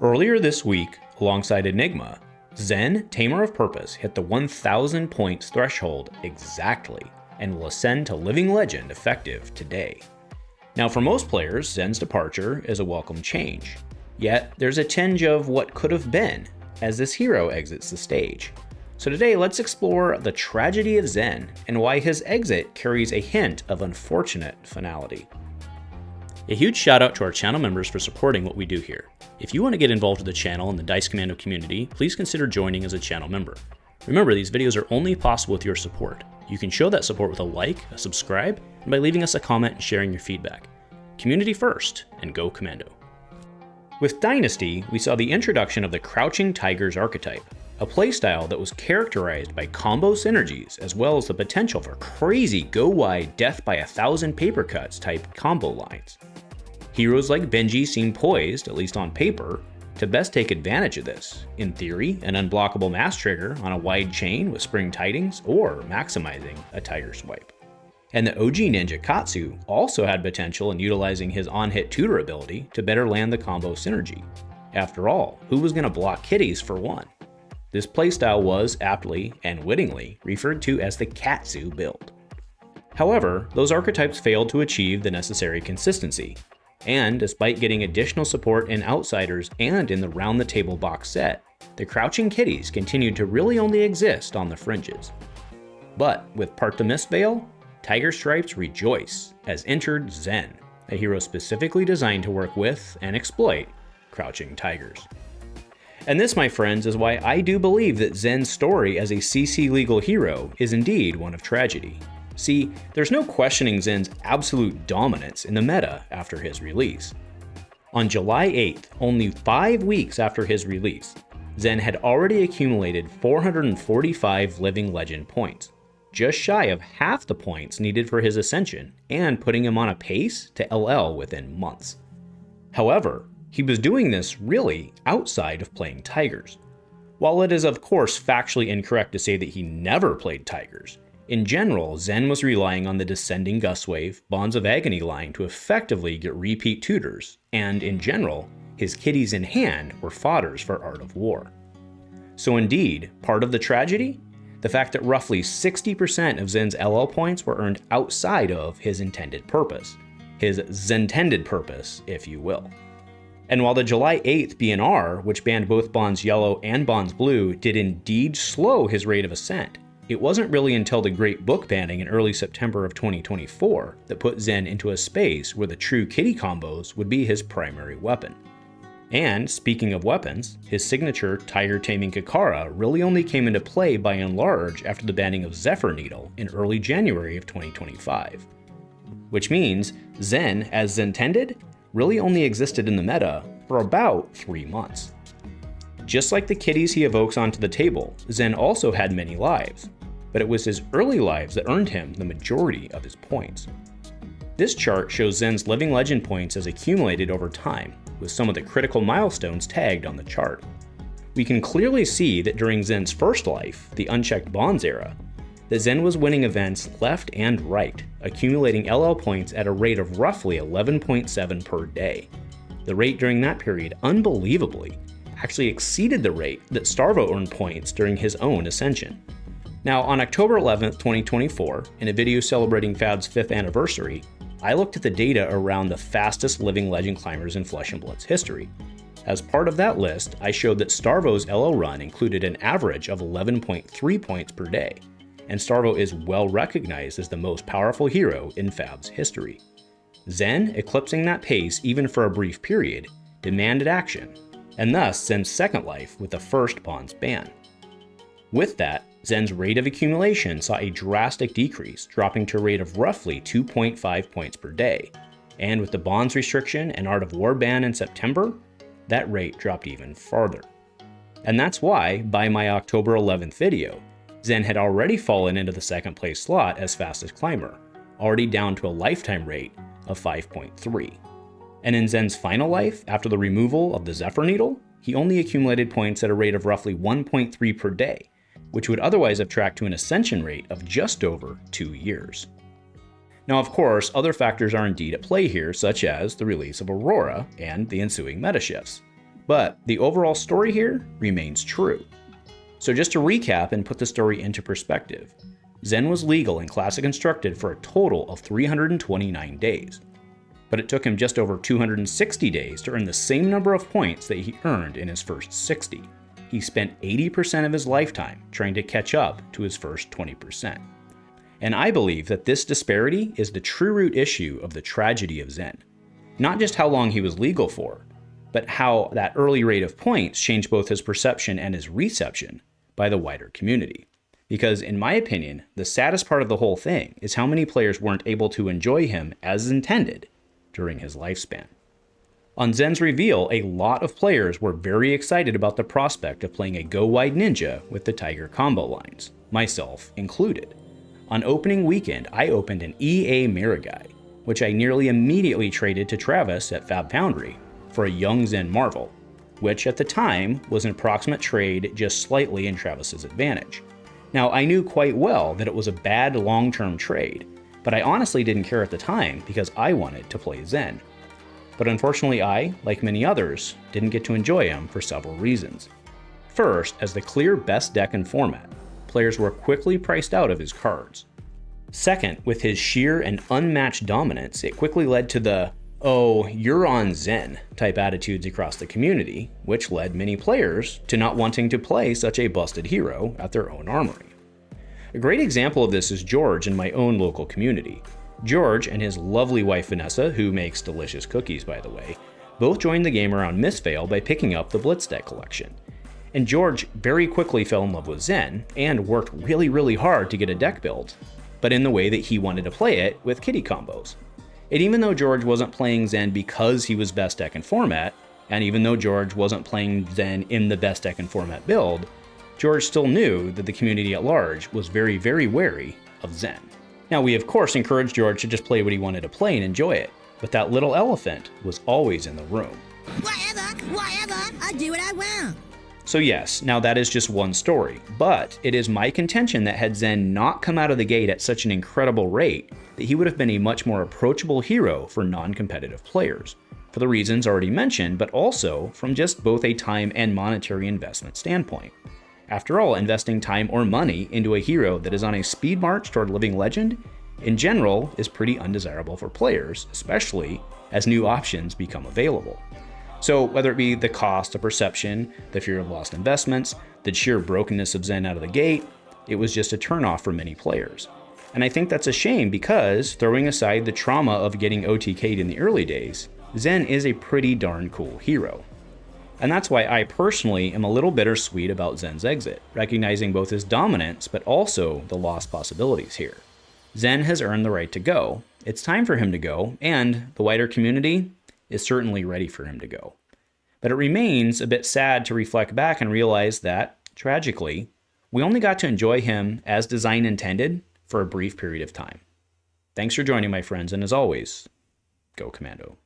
Earlier this week, alongside Enigma, Zen, Tamer of Purpose hit the 1,000 points threshold exactly, and will ascend to Living Legend effective today. Now for most players, Zen's departure is a welcome change, yet there's a tinge of what could have been as this hero exits the stage. So today let's explore the tragedy of Zen and why his exit carries a hint of unfortunate finality. A huge shout out to our channel members for supporting what we do here. If you want to get involved with the channel and the Dice Commando community, please consider joining as a channel member. Remember, these videos are only possible with your support. You can show that support with a like, a subscribe, and by leaving us a comment and sharing your feedback. Community first, and go Commando. With Dynasty, we saw the introduction of the Crouching Tigers archetype, a playstyle that was characterized by combo synergies as well as the potential for crazy go-wide death by 1,000 paper cuts type combo lines. Heroes like Benji seem poised, at least on paper, to best take advantage of this. In theory, an unblockable mass trigger on a wide chain with spring tidings, or maximizing a tiger swipe. And the OG ninja Katsu also had potential in utilizing his on-hit tutor ability to better land the combo synergy. After all, who was going to block kitties for one? This playstyle was aptly and wittingly referred to as the Katsu build. However, those archetypes failed to achieve the necessary consistency, and despite getting additional support in Outsiders and in the Round the Table box set, the Crouching Kitties continued to really only exist on the fringes. But with Part the Mistveil, Tiger Stripes rejoice as entered Zen, a hero specifically designed to work with and exploit Crouching Tigers. And this, my friends, is why I do believe that Zen's story as a CC legal hero is indeed one of tragedy. See, there's no questioning Zen's absolute dominance in the meta after his release. On July 8th, only 5 weeks after his release, Zen had already accumulated 445 Living Legend points, just shy of half the points needed for his ascension, and putting him on a pace to LL within months. However, he was doing this really outside of playing Tigers. While it is of course factually incorrect to say that he never played Tigers, in general, Zen was relying on the Descending Gustwave, Bonds of Agony line to effectively get repeat tutors, and in general, his kitties in hand were fodders for Art of War. So indeed, part of the tragedy? The fact that roughly 60% of Zen's LL points were earned outside of his intended purpose. His Zentended purpose, if you will. And while the July 8th BNR, which banned both Bonds Yellow and Bonds Blue, did indeed slow his rate of ascent, it wasn't really until the Great Book banning in early September of 2024 that put Zen into a space where the true kitty combos would be his primary weapon. And speaking of weapons, his signature Tiger Taming Kakara really only came into play by and large after the banning of Zephyr Needle in early January of 2025. Which means Zen, as Zentended, really only existed in the meta for about 3 months. Just like the kitties he evokes onto the table, Zen also had many lives, but it was his early lives that earned him the majority of his points. This chart shows Zen's Living Legend points as accumulated over time, with some of the critical milestones tagged on the chart. We can clearly see that during Zen's first life, the Unchecked Bonds era, that Zen was winning events left and right, accumulating LL points at a rate of roughly 11.7 per day. The rate during that period, unbelievably, actually exceeded the rate that Starvo earned points during his own ascension. Now, on October 11th, 2024, in a video celebrating Fab's 5th anniversary, I looked at the data around the fastest Living Legend climbers in Flesh and Blood's history. As part of that list, I showed that Starvo's LL run included an average of 11.3 points per day, and Starvo is well recognized as the most powerful hero in Fab's history. Zen, eclipsing that pace even for a brief period, demanded action, and thus Zen's second life with the first Bonds ban. With that, Zen's rate of accumulation saw a drastic decrease, dropping to a rate of roughly 2.5 points per day, and with the Bonds restriction and Art of War ban in September, that rate dropped even farther. And that's why, by my October 11th video, Zen had already fallen into the second place slot as fastest climber, already down to a lifetime rate of 5.3. And in Zen's final life, after the removal of the Zephyr Needle, he only accumulated points at a rate of roughly 1.3 per day, which would otherwise have tracked to an ascension rate of just over 2 years. Now, of course, other factors are indeed at play here, such as the release of Aurora and the ensuing meta shifts. But the overall story here remains true. So just to recap and put the story into perspective, Zen was legal in Classic Constructed for a total of 329 days. But it took him just over 260 days to earn the same number of points that he earned in his first 60. He spent 80% of his lifetime trying to catch up to his first 20%. And I believe that this disparity is the true root issue of the tragedy of Zen. Not just how long he was legal for, but how that early rate of points changed both his perception and his reception by the wider community. Because in my opinion, the saddest part of the whole thing is how many players weren't able to enjoy him as intended during his lifespan. On Zen's reveal, a lot of players were very excited about the prospect of playing a go-wide ninja with the Tiger combo lines, myself included. On opening weekend, I opened an EA Miragai, which I nearly immediately traded to Travis at Fab Foundry for a young Zen Marvel, which at the time was an approximate trade just slightly in Travis's advantage. Now, I knew quite well that it was a bad long-term trade, but I honestly didn't care at the time because I wanted to play Zen. But unfortunately I, like many others, didn't get to enjoy him for several reasons. First, as the clear best deck in format, players were quickly priced out of his cards. Second, with his sheer and unmatched dominance, it quickly led to the, "Oh, you're on Zen" type attitudes across the community, which led many players to not wanting to play such a busted hero at their own armory. A great example of this is George in my own local community. George and his lovely wife Vanessa, who makes delicious cookies by the way, both joined the game around Mistveil by picking up the Blitz deck collection. And George very quickly fell in love with Zen and worked really hard to get a deck built, but in the way that he wanted to play it with kitty combos. And even though George wasn't playing Zen because he was best deck in format, and even though George wasn't playing Zen in the best deck in format build, George still knew that the community at large was very wary of Zen. Now, we of course encouraged George to just play what he wanted to play and enjoy it, but that little elephant was always in the room. Whatever, I'll do what I want. So yes, now that is just one story, but it is my contention that had Zen not come out of the gate at such an incredible rate, that he would have been a much more approachable hero for non-competitive players, for the reasons already mentioned, but also from just both a time and monetary investment standpoint. After all, investing time or money into a hero that is on a speed march toward living legend, in general, is pretty undesirable for players, especially as new options become available. So whether it be the cost of perception, the fear of lost investments, the sheer brokenness of Zen out of the gate, it was just a turnoff for many players. And I think that's a shame because, throwing aside the trauma of getting OTK'd in the early days, Zen is a pretty darn cool hero. And that's why I personally am a little bittersweet about Zen's exit, recognizing both his dominance but also the lost possibilities here. Zen has earned the right to go. It's time for him to go, and the wider community is certainly ready for him to go. But it remains a bit sad to reflect back and realize that, tragically, we only got to enjoy him as design intended for a brief period of time. Thanks for joining, my friends, and as always, go Commando.